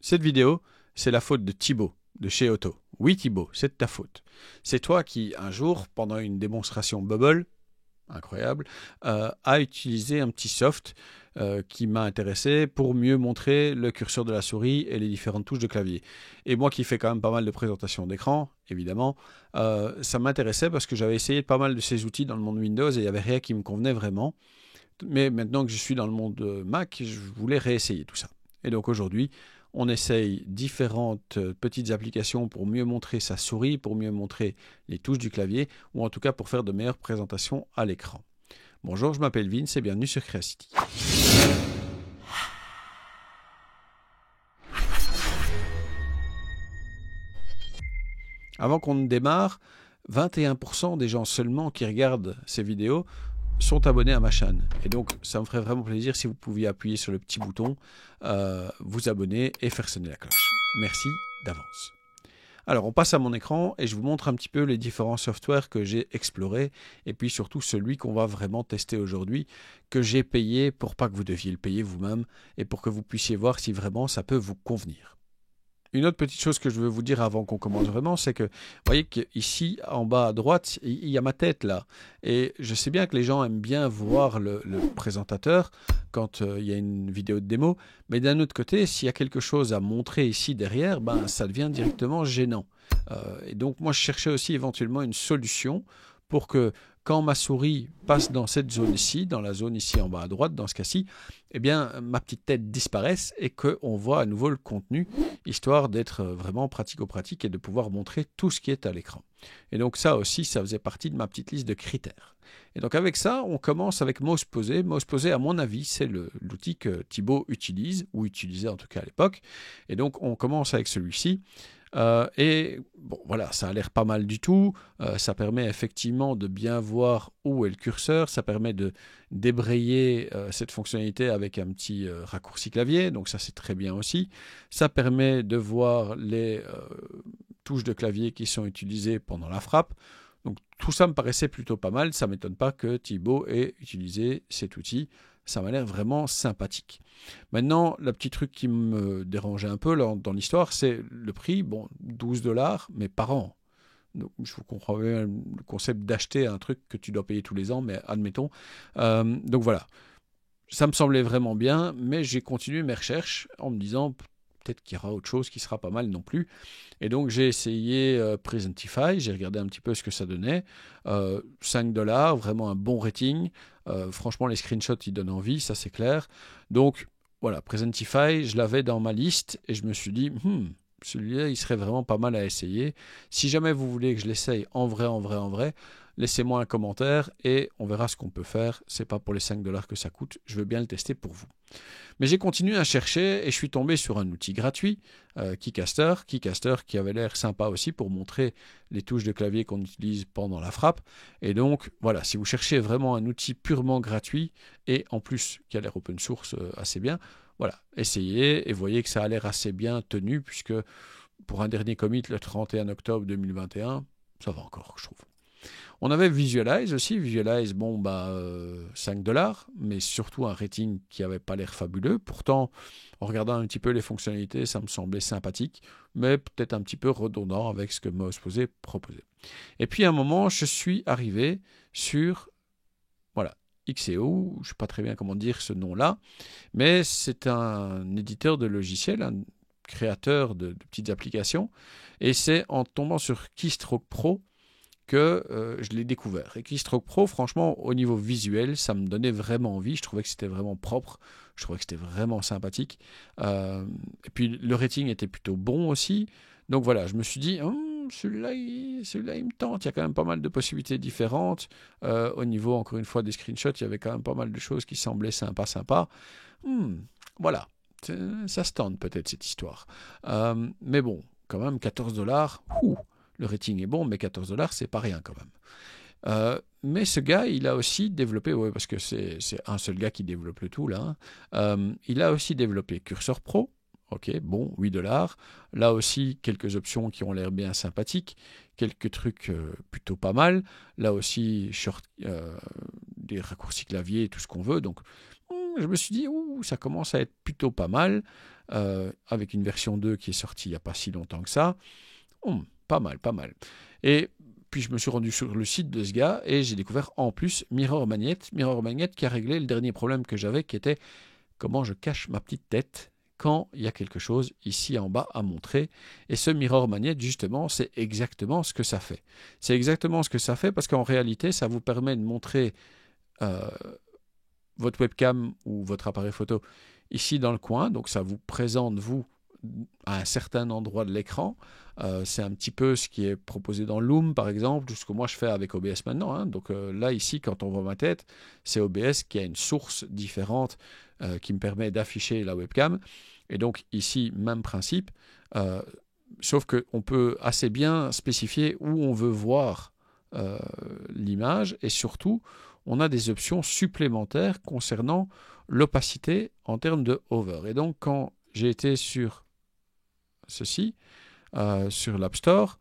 Cette vidéo, c'est la faute de Thibaut, de chez Otto. Oui Thibaut, c'est de ta faute. C'est toi qui, un jour, pendant une démonstration Bubble, incroyable, a utilisé un petit soft qui m'a intéressé pour mieux montrer le curseur de la souris et les différentes touches de clavier. Et moi qui fais quand même pas mal de présentations d'écran, évidemment, ça m'intéressait parce que j'avais essayé pas mal de ces outils dans le monde Windows et il n'y avait rien qui me convenait vraiment. Mais maintenant que je suis dans le monde Mac, je voulais réessayer tout ça. Et donc aujourd'hui, on essaye différentes petites applications pour mieux montrer sa souris, pour mieux montrer les touches du clavier, ou en tout cas pour faire de meilleures présentations à l'écran. Bonjour, je m'appelle Vince et bienvenue sur Creacity. Avant qu'on ne démarre, 21% des gens seulement qui regardent ces vidéos sont abonnés à ma chaîne. Et donc, ça me ferait vraiment plaisir si vous pouviez appuyer sur le petit bouton, vous abonner et faire sonner la cloche. Merci d'avance. Alors, on passe à mon écran et je vous montre un petit peu les différents softwares que j'ai explorés et puis surtout celui qu'on va vraiment tester aujourd'hui, que j'ai payé pour pas que vous deviez le payer vous-même et pour que vous puissiez voir si vraiment ça peut vous convenir. Une autre petite chose que je veux vous dire avant qu'on commence vraiment, c'est que, vous voyez qu'ici, en bas à droite, il y a ma tête là. Et je sais bien que les gens aiment bien voir le présentateur quand il y a une vidéo de démo. Mais d'un autre côté, s'il y a quelque chose à montrer ici derrière, ben, ça devient directement gênant. Et donc, moi, je cherchais aussi éventuellement une solution pour que quand ma souris passe dans cette zone ici, dans la zone ici en bas à droite, dans ce cas-ci, eh bien, ma petite tête disparaisse et qu'on voit à nouveau le contenu, histoire d'être vraiment pratico-pratique et de pouvoir montrer tout ce qui est à l'écran. Et donc ça aussi, ça faisait partie de ma petite liste de critères. Et donc avec ça, on commence avec Mouse Posé. Mouse Posé, à mon avis, c'est l'outil que Thibaut utilise, ou utilisait en tout cas à l'époque. Et donc on commence avec celui-ci. Et bon, voilà, ça a l'air pas mal du tout. Ça permet effectivement de bien voir où est le curseur. Ça permet de débrayer cette fonctionnalité avec un petit raccourci clavier. Donc ça, c'est très bien aussi. Ça permet de voir les touches de clavier qui sont utilisées pendant la frappe. Donc tout ça me paraissait plutôt pas mal. Ça ne m'étonne pas que Thibaut ait utilisé cet outil. Ça m'a l'air vraiment sympathique. Maintenant, le petit truc qui me dérangeait un peu là, dans l'histoire, c'est le prix. Bon, 12$, mais par an. Donc, je vous comprends bien le concept d'acheter un truc que tu dois payer tous les ans, mais admettons. Donc voilà, ça me semblait vraiment bien, mais j'ai continué mes recherches en me disant peut-être qu'il y aura autre chose qui sera pas mal non plus. Et donc j'ai essayé Presentify, j'ai regardé un petit peu ce que ça donnait. 5$, vraiment un bon rating. Franchement, les screenshots, ils donnent envie, ça c'est clair. Donc voilà, Presentify, je l'avais dans ma liste et je me suis dit, celui-là, il serait vraiment pas mal à essayer. Si jamais vous voulez que je l'essaye en vrai, laissez-moi un commentaire et on verra ce qu'on peut faire. C'est pas pour les 5$ que ça coûte, je veux bien le tester pour vous. Mais j'ai continué à chercher et je suis tombé sur un outil gratuit, Keycaster qui avait l'air sympa aussi pour montrer les touches de clavier qu'on utilise pendant la frappe. Et donc voilà, si vous cherchez vraiment un outil purement gratuit et en plus qui a l'air open source assez bien, voilà, essayez et voyez que ça a l'air assez bien tenu puisque pour un dernier commit le 31 octobre 2021, ça va encore, je trouve. On avait Visualize aussi. Visualize, bon, 5$, mais surtout un rating qui n'avait pas l'air fabuleux. Pourtant, en regardant un petit peu les fonctionnalités, ça me semblait sympathique, mais peut-être un petit peu redondant avec ce que Mouse Posé proposait. Et puis à un moment, je suis arrivé sur, voilà, XEO, je ne sais pas très bien comment dire ce nom-là, mais c'est un éditeur de logiciels, un créateur de petites applications, et c'est en tombant sur Keystroke Pro que je l'ai découvert. Et Keystroke Pro, franchement, au niveau visuel, ça me donnait vraiment envie. Je trouvais que c'était vraiment propre. Je trouvais que c'était vraiment sympathique. Et puis, le rating était plutôt bon aussi. Donc voilà, je me suis dit, celui-là, il me tente. Il y a quand même pas mal de possibilités différentes. Au niveau, encore une fois, des screenshots, il y avait quand même pas mal de choses qui semblaient sympa. Voilà, ça se tente peut-être cette histoire. Mais bon, quand même, 14$. Le rating est bon, mais 14$, c'est pas rien quand même. Mais ce gars, il a aussi développé, parce que c'est un seul gars qui développe le tout là, il a aussi développé Cursor Pro, ok, bon, 8$. Là aussi, quelques options qui ont l'air bien sympathiques, quelques trucs plutôt pas mal. Là aussi, des raccourcis clavier, tout ce qu'on veut, donc je me suis dit, ouh, ça commence à être plutôt pas mal, avec une version 2 qui est sortie il n'y a pas si longtemps que ça. Pas mal, pas mal. Et puis je me suis rendu sur le site de ce gars et j'ai découvert en plus Mirror Magnet qui a réglé le dernier problème que j'avais qui était comment je cache ma petite tête quand il y a quelque chose ici en bas à montrer. Et ce Mirror Magnet, justement, c'est exactement ce que ça fait. C'est exactement ce que ça fait parce qu'en réalité, ça vous permet de montrer votre webcam ou votre appareil photo ici dans le coin. Donc ça vous présente, vous, à un certain endroit de l'écran. C'est un petit peu ce qui est proposé dans Loom, par exemple, ce que moi je fais avec OBS maintenant. Hein. Donc là, ici, quand on voit ma tête, c'est OBS qui a une source différente qui me permet d'afficher la webcam. Et donc ici, même principe, sauf qu'on peut assez bien spécifier où on veut voir l'image et surtout, on a des options supplémentaires concernant l'opacité en termes de hover. Et donc, quand j'ai été sur ceci, sur l'App Store,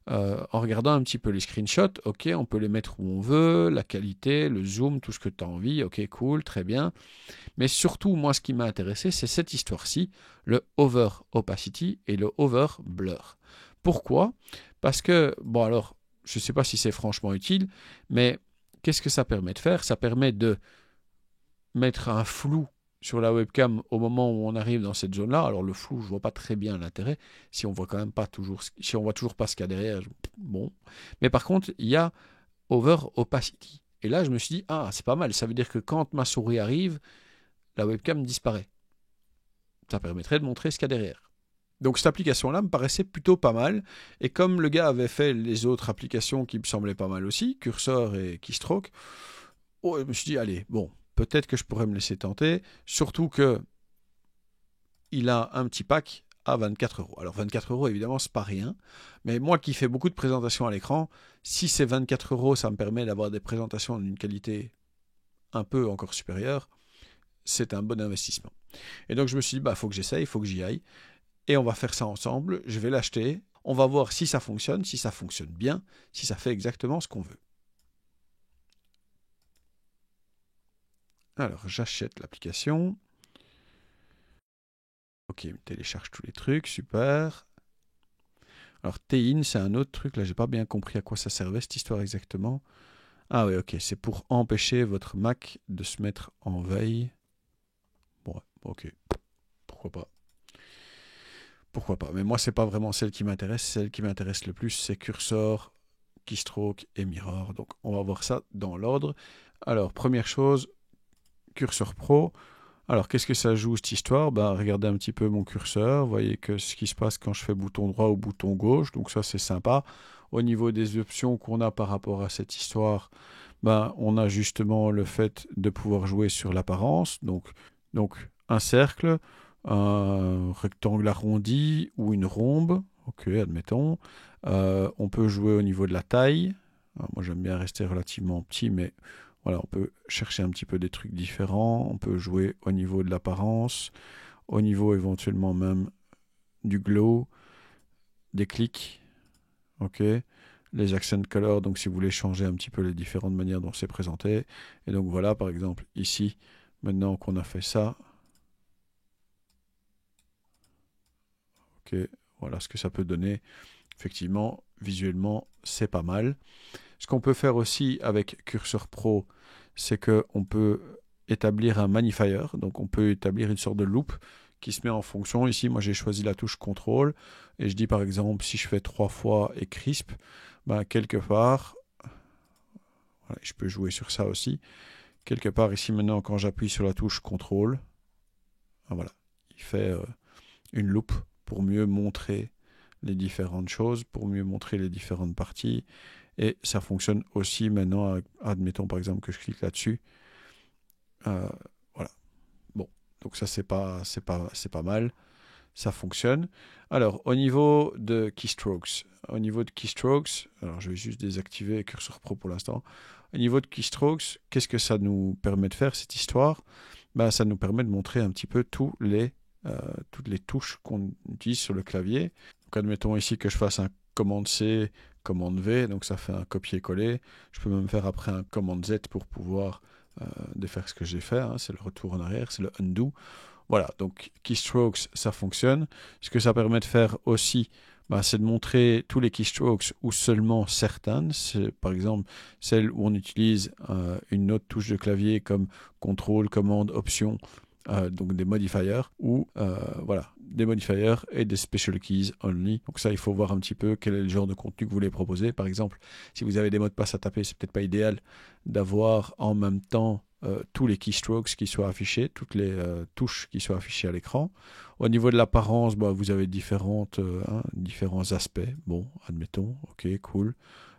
en regardant un petit peu les screenshots, ok, on peut les mettre où on veut, la qualité, le zoom, tout ce que tu as envie, ok, cool, très bien. Mais surtout, moi, ce qui m'a intéressé, c'est cette histoire-ci, le Over Opacity et le Over Blur. Pourquoi? Parce que, bon alors, je ne sais pas si c'est franchement utile, mais qu'est-ce que ça permet de faire? Ça permet de mettre un flou sur la webcam au moment où on arrive dans cette zone-là. Alors le flou, je vois pas très bien l'intérêt. Si on voit quand même pas toujours, si on voit toujours pas ce qu'il y a derrière, bon. Mais par contre, il y a Over Opacity. Et là, je me suis dit, ah, c'est pas mal. Ça veut dire que quand ma souris arrive, la webcam disparaît. Ça permettrait de montrer ce qu'il y a derrière. Donc cette application-là me paraissait plutôt pas mal. Et comme le gars avait fait les autres applications qui me semblaient pas mal aussi, Cursor et Keystroke, oh, je me suis dit, allez, bon, peut-être que je pourrais me laisser tenter, surtout que il a un petit pack à 24 €. Alors 24 €, évidemment, c'est pas rien, mais moi qui fais beaucoup de présentations à l'écran, si c'est 24 €, ça me permet d'avoir des présentations d'une qualité un peu encore supérieure, c'est un bon investissement. Et donc je me suis dit, bah, faut que j'essaye, il faut que j'y aille, et on va faire ça ensemble, je vais l'acheter, on va voir si ça fonctionne bien, si ça fait exactement ce qu'on veut. Alors, j'achète l'application. Ok, il me télécharge tous les trucs, super. Alors, Tein, c'est un autre truc, là, j'ai pas bien compris à quoi ça servait, cette histoire exactement. Ah oui, ok, c'est pour empêcher votre Mac de se mettre en veille. Bon, ok, pourquoi pas. Pourquoi pas, mais moi, c'est pas vraiment celle qui m'intéresse. Celle qui m'intéresse le plus, c'est Cursor, Keystroke et Mirror. Donc, on va voir ça dans l'ordre. Alors, première chose, Cursor Pro. Alors, qu'est-ce que ça joue cette histoire? Ben, regardez un petit peu mon curseur. Vous voyez que ce qui se passe quand je fais bouton droit ou bouton gauche. Donc ça, c'est sympa. Au niveau des options qu'on a par rapport à cette histoire, ben, on a justement le fait de pouvoir jouer sur l'apparence. Donc un cercle, un rectangle arrondi ou une rhombe. Ok, admettons. On peut jouer au niveau de la taille. Alors, moi, j'aime bien rester relativement petit, mais voilà, on peut chercher un petit peu des trucs différents, on peut jouer au niveau de l'apparence, au niveau éventuellement même du glow, des clics, ok, les accent color, donc si vous voulez changer un petit peu les différentes manières dont c'est présenté. Et donc voilà, par exemple, ici, maintenant qu'on a fait ça, ok, voilà ce que ça peut donner. Effectivement, visuellement, c'est pas mal. Ce qu'on peut faire aussi avec Cursor Pro, c'est qu'on peut établir un magnifier, donc on peut établir une sorte de loupe qui se met en fonction. Ici, moi j'ai choisi la touche contrôle, et je dis par exemple, si je fais 3 fois et crisp, ben, quelque part, voilà, je peux jouer sur ça aussi, quelque part ici maintenant, quand j'appuie sur la touche contrôle, ben voilà, il fait une loupe pour mieux montrer les différentes choses, pour mieux montrer les différentes parties. Et ça fonctionne aussi maintenant, admettons par exemple que je clique là-dessus. Voilà. Bon, donc ça c'est pas mal. Ça fonctionne. Alors, au niveau de keystrokes, alors je vais juste désactiver Cursor Pro pour l'instant. Au niveau de keystrokes, qu'est-ce que ça nous permet de faire cette histoire? Ben, ça nous permet de montrer un petit peu toutes les touches qu'on utilise sur le clavier. Donc, admettons ici que je fasse un commande C, commande V, donc ça fait un copier-coller. Je peux même faire après un commande Z pour pouvoir de faire ce que j'ai fait, hein, c'est le retour en arrière, c'est le undo. Voilà, donc keystrokes, ça fonctionne. Ce que ça permet de faire aussi, c'est de montrer tous les keystrokes ou seulement certaines. Par exemple, celles où on utilise une autre touche de clavier comme contrôle, commande, option, donc des modifiers, ou voilà, des modifiers et des special keys only. Donc ça, il faut voir un petit peu quel est le genre de contenu que vous voulez proposer. Par exemple, si vous avez des mots de passe à taper, c'est peut-être pas idéal d'avoir en même temps tous les keystrokes qui soient affichés, toutes les touches qui soient affichées à l'écran. Au niveau de l'apparence, vous avez différents aspects. Bon, admettons, ok, cool.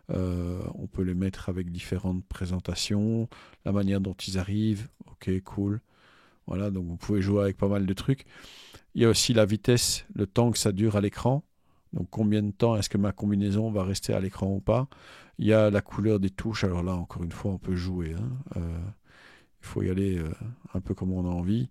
On peut les mettre avec différentes présentations, la manière dont ils arrivent, ok, cool. Voilà, donc vous pouvez jouer avec pas mal de trucs. Il y a aussi la vitesse, le temps que ça dure à l'écran. Donc combien de temps est-ce que ma combinaison va rester à l'écran ou pas. Il y a la couleur des touches. Alors là, encore une fois, on peut jouer. Il faut y aller un peu comme on a envie.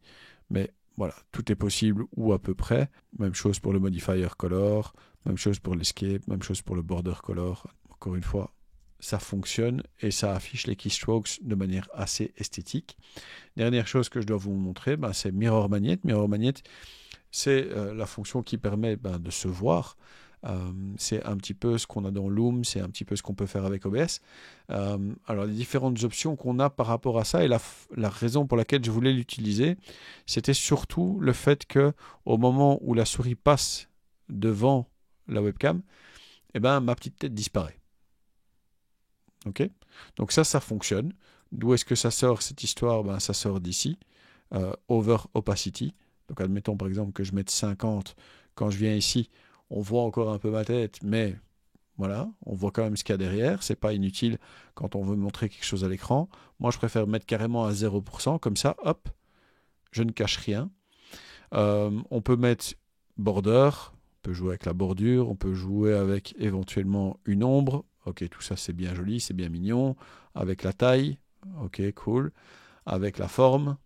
Mais voilà, tout est possible ou à peu près. Même chose pour le modifier color, même chose pour l'escape, même chose pour le border color. Encore une fois, ça fonctionne et ça affiche les keystrokes de manière assez esthétique. Dernière chose que je dois vous montrer, c'est Mirror Magnet. Mirror Magnet, c'est la fonction qui permet de se voir. C'est un petit peu ce qu'on a dans Loom, c'est un petit peu ce qu'on peut faire avec OBS. Alors les différentes options qu'on a par rapport à ça, et la raison pour laquelle je voulais l'utiliser, c'était surtout le fait que au moment où la souris passe devant la webcam, ma petite tête disparaît. Ok, donc ça fonctionne. D'où est-ce que ça sort cette histoire? Ça sort d'ici, over opacity. Donc admettons par exemple que je mette 50. Quand je viens ici, on voit encore un peu ma tête, mais voilà, on voit quand même ce qu'il y a derrière. C'est pas inutile quand on veut montrer quelque chose à l'écran. Moi, je préfère mettre carrément à 0%, comme ça, hop, je ne cache rien. On peut mettre border, on peut jouer avec la bordure, on peut jouer avec éventuellement une ombre. Ok, tout ça c'est bien joli, c'est bien mignon. Avec la taille, ok, cool. Avec la forme,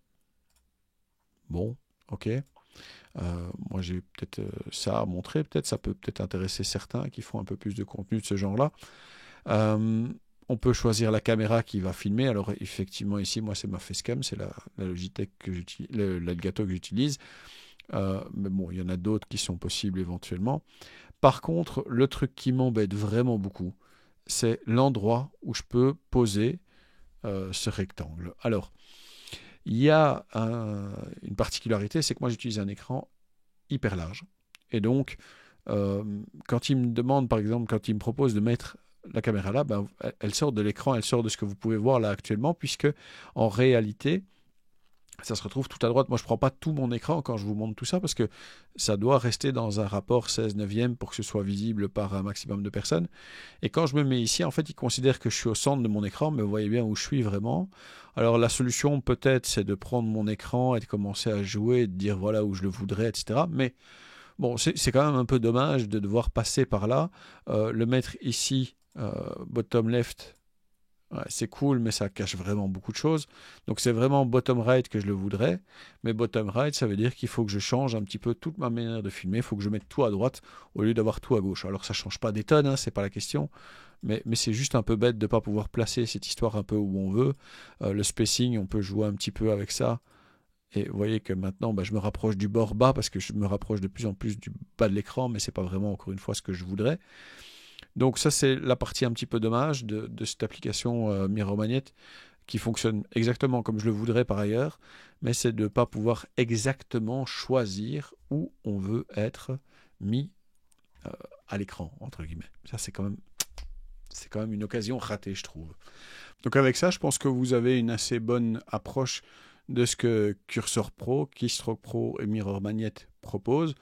bon, ok. Moi j'ai peut-être ça à montrer, peut-être ça peut peut-être intéresser certains qui font un peu plus de contenu de ce genre-là. On peut choisir la caméra qui va filmer. Alors effectivement ici, moi c'est ma Facecam, c'est la Logitech que j'utilise, l'Elgato que j'utilise. Mais bon, il y en a d'autres qui sont possibles éventuellement. Par contre, le truc qui m'embête vraiment beaucoup, c'est l'endroit où je peux poser ce rectangle. Alors, il y a une particularité, c'est que moi j'utilise un écran hyper large. Et donc, quand il me demande, par exemple, quand il me propose de mettre la caméra là, elle sort de l'écran, elle sort de ce que vous pouvez voir là actuellement, puisque en réalité, ça se retrouve tout à droite. Moi, je ne prends pas tout mon écran quand je vous montre tout ça, parce que ça doit rester dans un rapport 16/9 pour que ce soit visible par un maximum de personnes. Et quand je me mets ici, en fait, il considère que je suis au centre de mon écran, mais vous voyez bien où je suis vraiment. Alors, la solution, peut-être, c'est de prendre mon écran et de commencer à jouer, de dire voilà où je le voudrais, etc. Mais bon, c'est quand même un peu dommage de devoir passer par là. Le mettre ici, bottom left, ouais, c'est cool, mais ça cache vraiment beaucoup de choses. Donc c'est vraiment bottom right que je le voudrais. Mais bottom right, ça veut dire qu'il faut que je change un petit peu toute ma manière de filmer. Il faut que je mette tout à droite au lieu d'avoir tout à gauche. Alors ça change pas des tonnes, c'est pas la question. Mais c'est juste un peu bête de ne pas pouvoir placer cette histoire un peu où on veut. Le spacing, on peut jouer un petit peu avec ça. Et vous voyez que maintenant, je me rapproche du bord bas parce que je me rapproche de plus en plus du bas de l'écran, mais c'est pas vraiment, encore une fois, ce que je voudrais. Donc ça, c'est la partie un petit peu dommage de cette application Mirror Magnet qui fonctionne exactement comme je le voudrais par ailleurs, mais c'est de ne pas pouvoir exactement choisir où on veut être mis à l'écran, entre guillemets. Ça, c'est quand même une occasion ratée, je trouve. Donc avec ça, je pense que vous avez une assez bonne approche de ce que Cursor Pro, Keystroke Pro et Mirror Magnet proposent.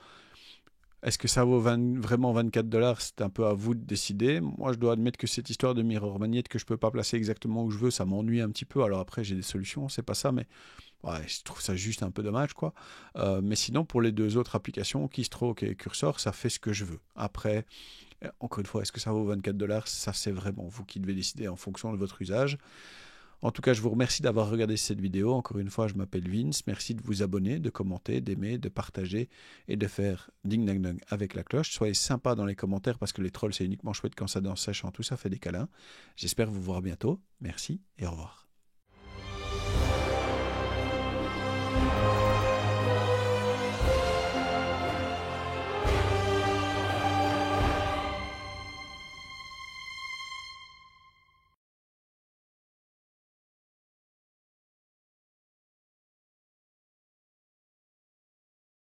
Est-ce que ça vaut vraiment 24 $? C'est un peu à vous de décider. Moi, je dois admettre que cette histoire de Mirror Magnet que je ne peux pas placer exactement où je veux, ça m'ennuie un petit peu. Alors après, j'ai des solutions, c'est pas ça, mais ouais, je trouve ça juste un peu dommage, quoi. Mais sinon, pour les deux autres applications, Keystroke et Cursor, ça fait ce que je veux. Après, encore une fois, est-ce que ça vaut 24 $? Ça, c'est vraiment vous qui devez décider en fonction de votre usage. En tout cas, je vous remercie d'avoir regardé cette vidéo. Encore une fois, je m'appelle Vince. Merci de vous abonner, de commenter, d'aimer, de partager et de faire ding dang dang avec la cloche. Soyez sympa dans les commentaires parce que les trolls, c'est uniquement chouette quand ça danse sèche, tout ça fait des câlins. J'espère vous voir bientôt. Merci et au revoir.